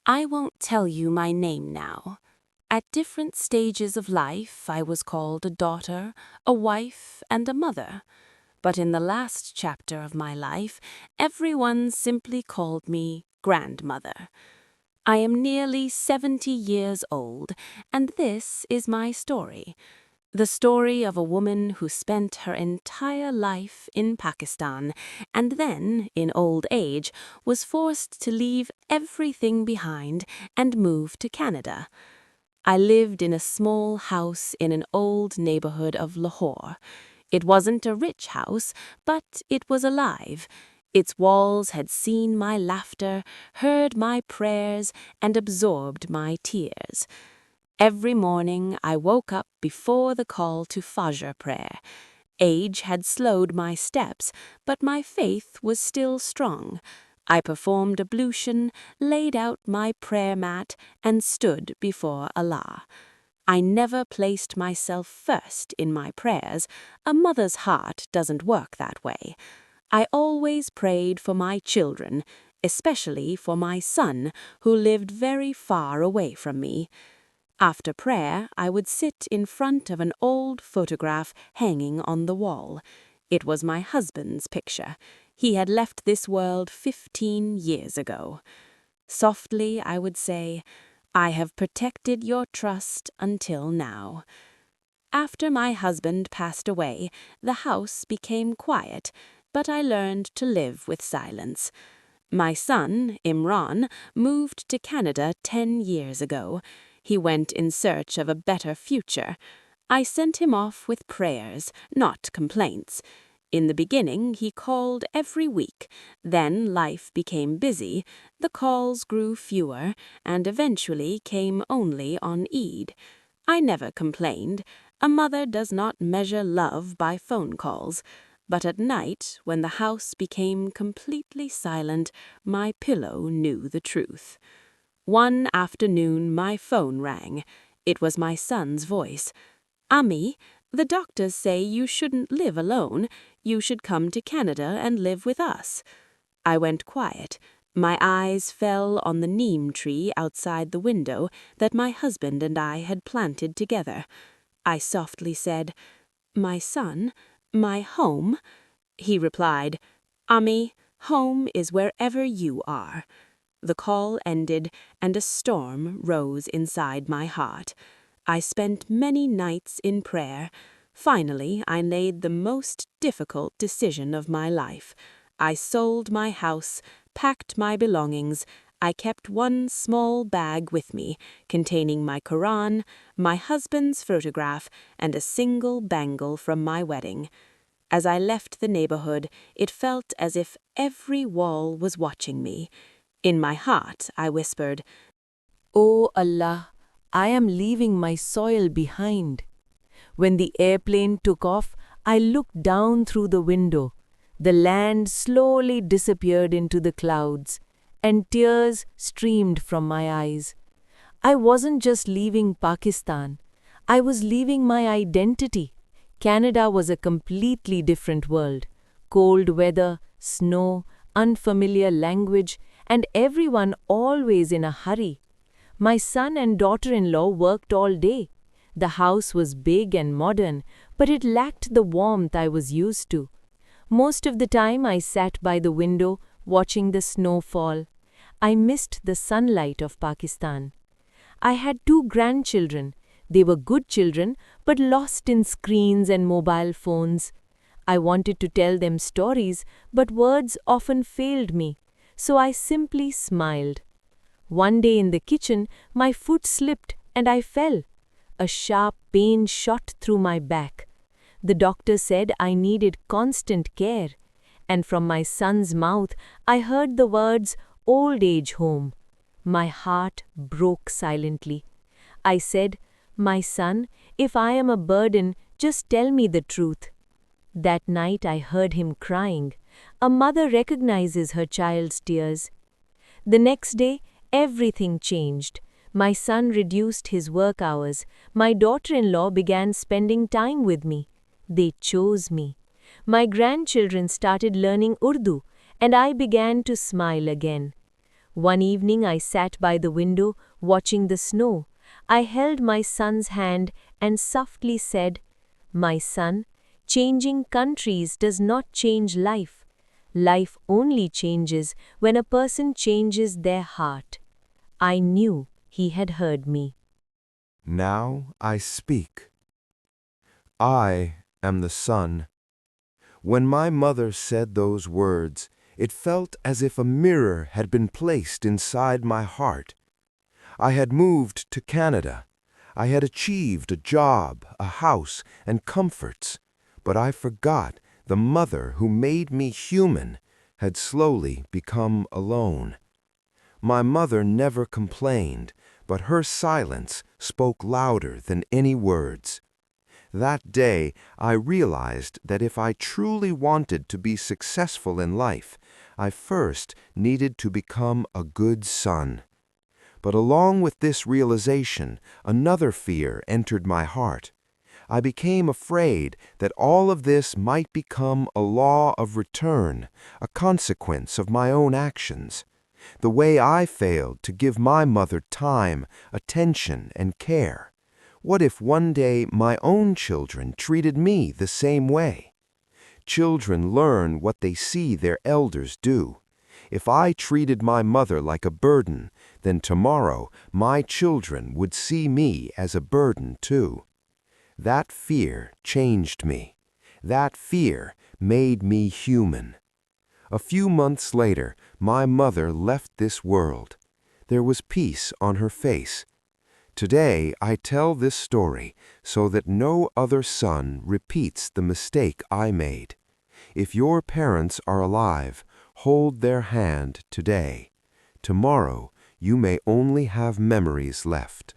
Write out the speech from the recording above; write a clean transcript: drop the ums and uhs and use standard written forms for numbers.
I won't tell you my name now. At different stages of life, I was called a daughter, a wife, and a mother. But in the last chapter of my life, everyone simply called me grandmother. I am nearly 70 years old, and this is my story. The story of a woman who spent her entire life in Pakistan and then, in old age, was forced to leave everything behind and move to Canada. I lived in a small house in an old neighborhood of Lahore. It wasn't a rich house, but it was alive. Its walls had seen my laughter, heard my prayers, and absorbed my tears. Every morning I woke up before the call to Fajr prayer. Age had slowed my steps, but my faith was still strong. I performed ablution, laid out my prayer mat, and stood before Allah. I never placed myself first in my prayers. A mother's heart doesn't work that way. I always prayed for my children, especially for my son, who lived very far away from me. After prayer, I would sit in front of an old photograph hanging on the wall. It was my husband's picture. He had left this world 15 years ago. Softly, I would say, "I have protected your trust until now." After my husband passed away, the house became quiet, but I learned to live with silence. My son, Imran, moved to Canada 10 years ago. He went in search of a better future. I sent him off with prayers, not complaints. In the beginning, he called every week. Then life became busy, the calls grew fewer, and eventually came only on Eid. I never complained. A mother does not measure love by phone calls. But at night, when the house became completely silent, my pillow knew the truth. One afternoon, my phone rang. It was my son's voice. "Ami, the doctors say you shouldn't live alone. You should come to Canada and live with us." I went quiet. My eyes fell on the neem tree outside the window that my husband and I had planted together. I softly said, "My son, my home?" He replied, "Ami, home is wherever you are." The call ended, and a storm rose inside my heart. I spent many nights in prayer. Finally, I made the most difficult decision of my life. I sold my house, packed my belongings. I kept one small bag with me, containing my Quran, my husband's photograph, and a single bangle from my wedding. As I left the neighborhood, it felt as if every wall was watching me. In my heart, I whispered, "O Allah, I am leaving my soil behind." When the airplane took off, I looked down through the window. The land slowly disappeared into the clouds, and tears streamed from my eyes. I wasn't just leaving Pakistan. I was leaving my identity. Canada was a completely different world. Cold weather, snow, unfamiliar language, and everyone always in a hurry. My son and daughter-in-law worked all day. The house was big and modern, but it lacked the warmth I was used to. Most of the time I sat by the window, watching the snow fall. I missed the sunlight of Pakistan. I had 2 grandchildren. They were good children, but lost in screens and mobile phones. I wanted to tell them stories, but words often failed me, so I simply smiled. One day in the kitchen, my foot slipped and I fell. A sharp pain shot through my back. The doctor said I needed constant care, and from my son's mouth I heard the words "old age home." My heart broke silently. I said, "My son, if I am a burden, just tell me the truth." That night I heard him crying. A mother recognizes her child's tears. The next day, everything changed. My son reduced his work hours. My daughter-in-law began spending time with me. They chose me. My grandchildren started learning Urdu, and I began to smile again. One evening I sat by the window, watching the snow. I held my son's hand and softly said, "My son, changing countries does not change life. Life only changes when a person changes their heart." I knew he had heard me. Now I speak. I am the son. When my mother said those words, it felt as if a mirror had been placed inside my heart. I had moved to Canada. I had achieved a job, a house, and comforts, but I forgot the mother who made me human had slowly become alone. My mother never complained, but her silence spoke louder than any words. That day, I realized that if I truly wanted to be successful in life, I first needed to become a good son. But along with this realization, another fear entered my heart. I became afraid that all of this might become a law of return, a consequence of my own actions. The way I failed to give my mother time, attention, and care. What if one day my own children treated me the same way? Children learn what they see their elders do. If I treated my mother like a burden, then tomorrow my children would see me as a burden too. That fear changed me. That fear made me human. A few months later, my mother left this world. There was peace on her face. Today, I tell this story so that no other son repeats the mistake I made. If your parents are alive, hold their hand today. Tomorrow, you may only have memories left.